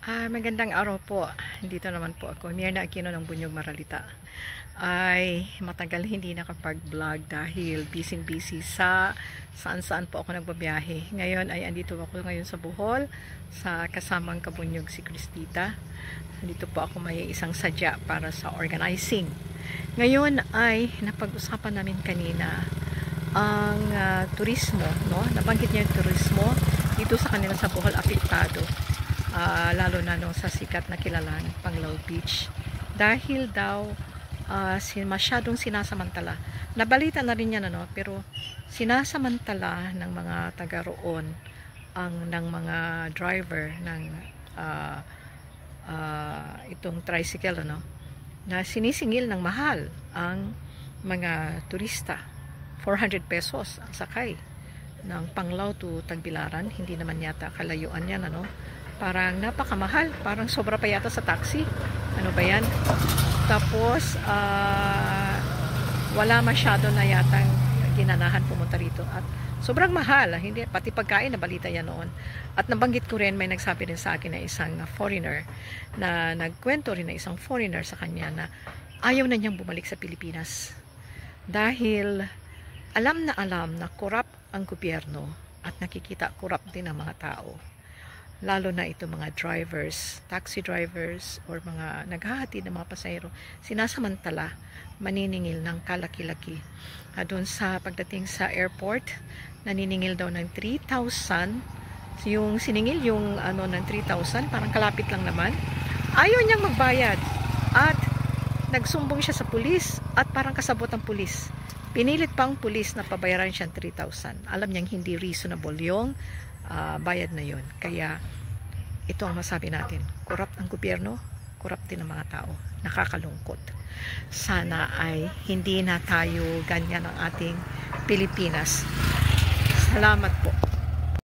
Magandang araw po. Dito naman po ako, Myrna Aquino ng Bunyog, Maralita. Ay matagal hindi nakapag-vlog dahil busy sa saan-saan po ako nagbabiyahe. Ngayon ay andito ako ngayon sa Bohol sa kasamang kabunyog si Cristita. Andito po ako may isang sadya para sa organizing. Ngayon ay napag-usapan namin kanina ang turismo, no? Nabanggit niya yung turismo dito sa kanila sa Bohol, apektado. Lalo na nung sa sikat na kilalang Panglao Beach dahil daw masyadong sinasamantala. Nabalita na rin yan, pero sinasamantala ng mga taga roon ng mga driver ng itong tricycle, na sinisingil ng mahal ang mga turista. 400 pesos ang sakay ng Panglao to Tagbilaran. Hindi naman yata kalayuan yan, parang napakamahal, parang sobra pa yata sa taxi. Ano ba yan? Tapos wala masyado na yatang ginanahan pumunta rito at sobrang mahal, hindi, pati pagkain, nabalita yan noon. At nabanggit ko rin, may nagsabi rin sa akin na isang foreigner, na nagkwento rin na isang foreigner sa kanya na ayaw na niyang bumalik sa Pilipinas dahil alam na corrupt ang gobyerno at nakikita corrupt din ang mga tao. Lalo na ito mga drivers, taxi drivers or mga naghahatid ng mga pasahero, sinasamantala, maniningil ng kalaki-laki. Doon sa pagdating sa airport, naniningil daw ng 3,000. Yung siningil yung ng 3,000, parang kalapit lang naman. Ayaw niyang magbayad at nagsumbong siya sa pulis at parang kasabot ang pulis. Pinilit pa ang pulis na pabayaran siya ng 3,000. Alam niyang hindi reasonable yung bayad na yun. Kaya ito ang masabi natin, corrupt ang gobyerno, corrupt din ang mga tao. Nakakalungkot. Sana ay hindi na tayo ganyan ang ating Pilipinas. Salamat po.